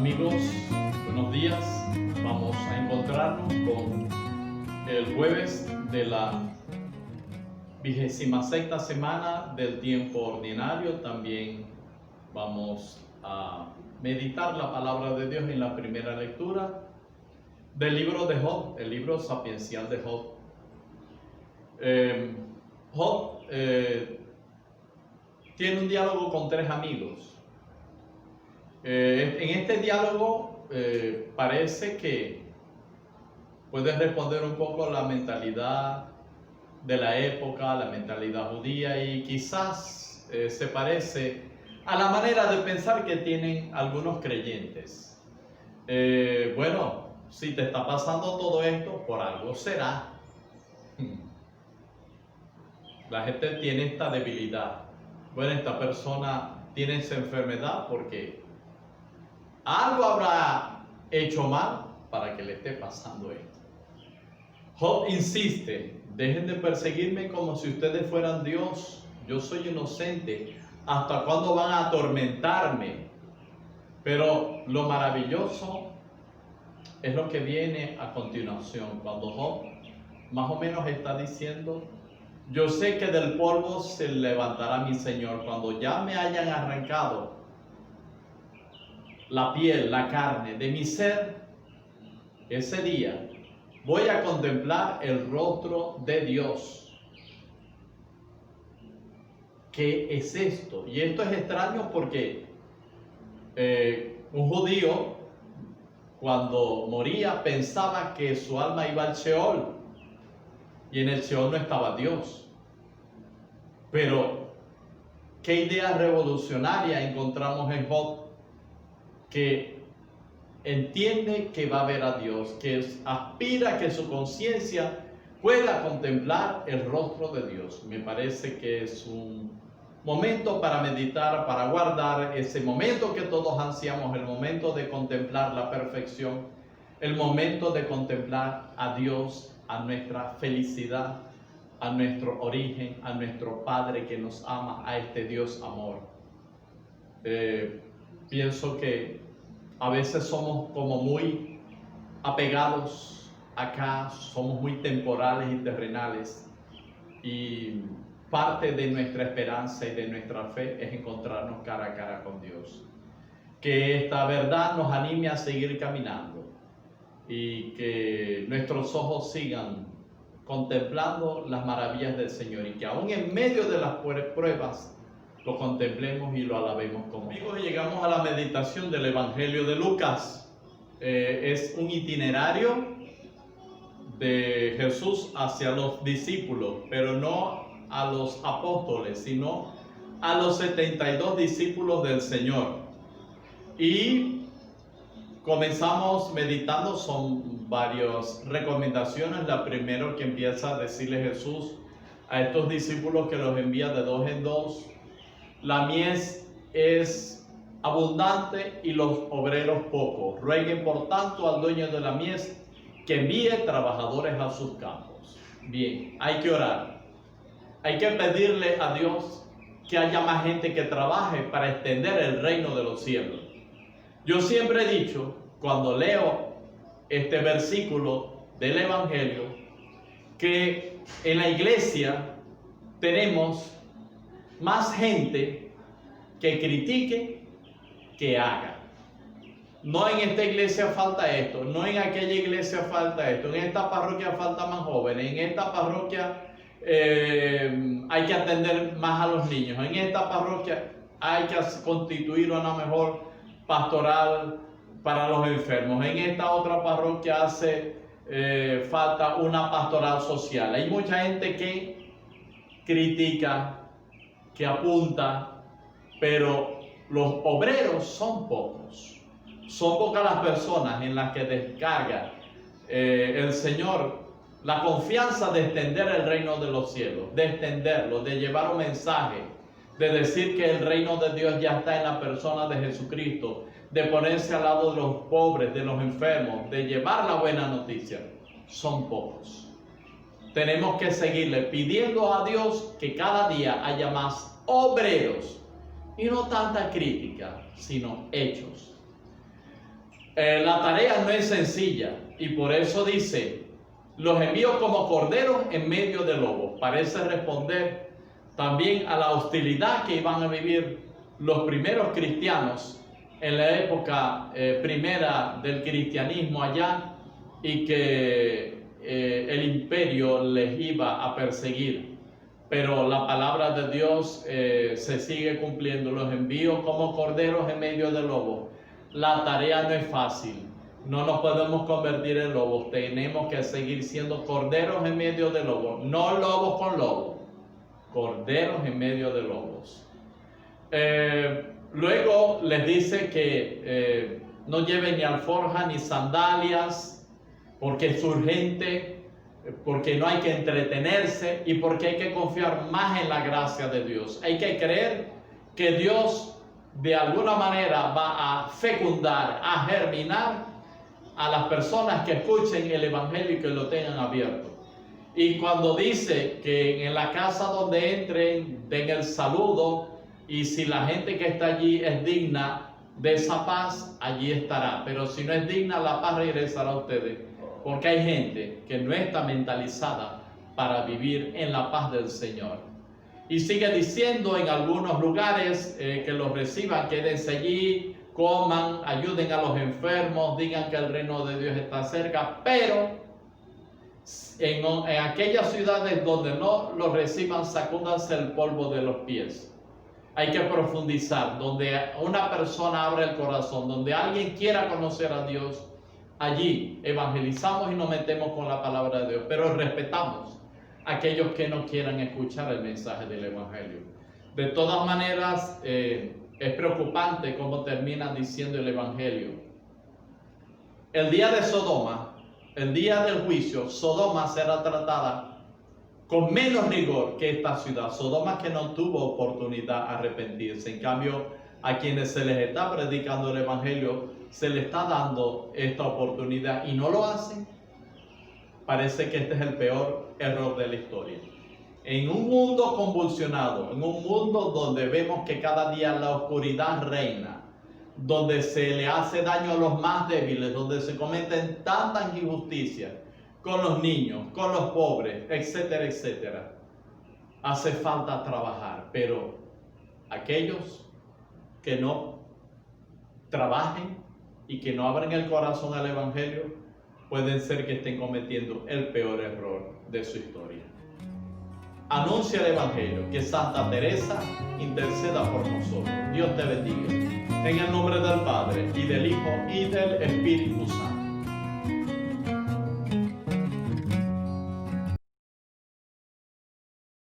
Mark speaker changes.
Speaker 1: amigos, buenos días. Vamos a encontrarnos con el jueves de la 26ª semana del tiempo ordinario. También vamos a meditar la palabra de Dios en la primera lectura del libro de Job, el libro sapiencial de Job. Job tiene un diálogo con tres amigos. En este diálogo parece que puede responder un poco a la mentalidad de la época, la mentalidad judía, y quizás se parece a la manera de pensar que tienen algunos creyentes. Bueno, si te está pasando todo esto, por algo será. La gente tiene esta debilidad. Bueno, esta persona tiene esa enfermedad porque algo habrá hecho mal para que le esté pasando esto. Job insiste: dejen de perseguirme como si ustedes fueran Dios. Yo soy inocente. ¿Hasta cuándo van a atormentarme? Pero lo maravilloso es lo que viene a continuación, cuando Job más o menos está diciendo: yo sé que del polvo se levantará mi Señor. Cuando ya me hayan arrancado la piel, la carne de mi ser, ese día voy a contemplar el rostro de Dios. ¿Qué es esto? Y esto es extraño porque un judío, cuando moría, pensaba que su alma iba al Sheol, y en el Sheol no estaba Dios. Pero qué idea revolucionaria encontramos en Job, que entiende que va a ver a Dios, que aspira a que su conciencia pueda contemplar el rostro de Dios. Me parece que es un momento para meditar, para guardar ese momento que todos ansiamos, el momento de contemplar la perfección, el momento de contemplar a Dios, a nuestra felicidad, a nuestro origen, a nuestro Padre que nos ama, a este Dios amor. Pienso que a veces somos como muy apegados acá, somos muy temporales y terrenales, y parte de nuestra esperanza y de nuestra fe es encontrarnos cara a cara con Dios. Que esta verdad nos anime a seguir caminando y que nuestros ojos sigan contemplando las maravillas del Señor, y que aún en medio de las pruebas lo contemplemos y lo alabemos como. Amigos, llegamos a la meditación del Evangelio de Lucas. Es un itinerario de Jesús hacia los discípulos, pero no a los apóstoles, sino a los 72 discípulos del Señor. Y comenzamos meditando, son varias recomendaciones. La primera que empieza a decirle Jesús a estos discípulos, que los envía de dos en dos: la mies es abundante y los obreros pocos. Rueguen por tanto al dueño de la mies que envíe trabajadores a sus campos. Bien, hay que orar. Hay que pedirle a Dios que haya más gente que trabaje para extender el reino de los cielos. Yo siempre he dicho, cuando leo este versículo del Evangelio, que en la iglesia tenemos más gente que critique que haga. No en esta iglesia falta esto, no en aquella iglesia falta esto, en esta parroquia falta más jóvenes, en esta parroquia hay que atender más a los niños, en esta parroquia hay que constituir una mejor pastoral para los enfermos, en esta otra parroquia hace falta una pastoral social. Hay mucha gente que critica, que apunta, pero los obreros son pocos. Son pocas las personas en las que descarga el Señor la confianza de extender el reino de los cielos, de extenderlo, de llevar un mensaje, de decir que el reino de Dios ya está en la persona de Jesucristo, de ponerse al lado de los pobres, de los enfermos, de llevar la buena noticia. Son pocos. Tenemos que seguirle pidiendo a Dios que cada día haya más obreros, y no tanta crítica, sino hechos. La tarea no es sencilla y por eso dice, los envío como corderos en medio de lobos. Parece responder también a la hostilidad que iban a vivir los primeros cristianos en la época primera del cristianismo allá, y que el imperio les iba a perseguir. Pero la palabra de Dios se sigue cumpliendo. Los envío como corderos en medio de lobos. La tarea no es fácil. No nos podemos convertir en lobos. Tenemos que seguir siendo corderos en medio de lobos. No lobos con lobos. Corderos en medio de lobos. Luego les dice que no lleven ni alforja ni sandalias, porque es urgente, porque no hay que entretenerse y porque hay que confiar más en la gracia de Dios. Hay que creer que Dios de alguna manera va a fecundar, a germinar a las personas que escuchen el Evangelio y que lo tengan abierto. Y cuando dice que en la casa donde entren, den el saludo, y si la gente que está allí es digna de esa paz, allí estará. Pero si no es digna, la paz regresará a ustedes. Porque hay gente que no está mentalizada para vivir en la paz del Señor. Y sigue diciendo en algunos lugares que los reciban, quédense allí, coman, ayuden a los enfermos, digan que el reino de Dios está cerca. Pero en aquellas ciudades donde no los reciban, sacúdanse el polvo de los pies. Hay que profundizar, donde una persona abra el corazón, donde alguien quiera conocer a Dios. Allí evangelizamos y nos metemos con la palabra de Dios, pero respetamos a aquellos que no quieran escuchar el mensaje del Evangelio. De todas maneras, es preocupante cómo termina diciendo el Evangelio. El día de Sodoma, el día del juicio, Sodoma será tratada con menos rigor que esta ciudad. Sodoma que no tuvo oportunidad de arrepentirse. En cambio, a quienes se les está predicando el Evangelio, se les está dando esta oportunidad y no lo hacen. Parece que este es el peor error de la historia. En un mundo convulsionado, en un mundo donde vemos que cada día la oscuridad reina, donde se le hace daño a los más débiles, donde se cometen tantas injusticias con los niños, con los pobres, etcétera, etcétera, hace falta trabajar. Pero aquellos que no trabajen y que no abren el corazón al Evangelio, pueden ser que estén cometiendo el peor error de su historia. Anuncia el Evangelio, que Santa Teresa interceda por nosotros. Dios te bendiga. En el nombre del Padre, y del Hijo, y del Espíritu Santo.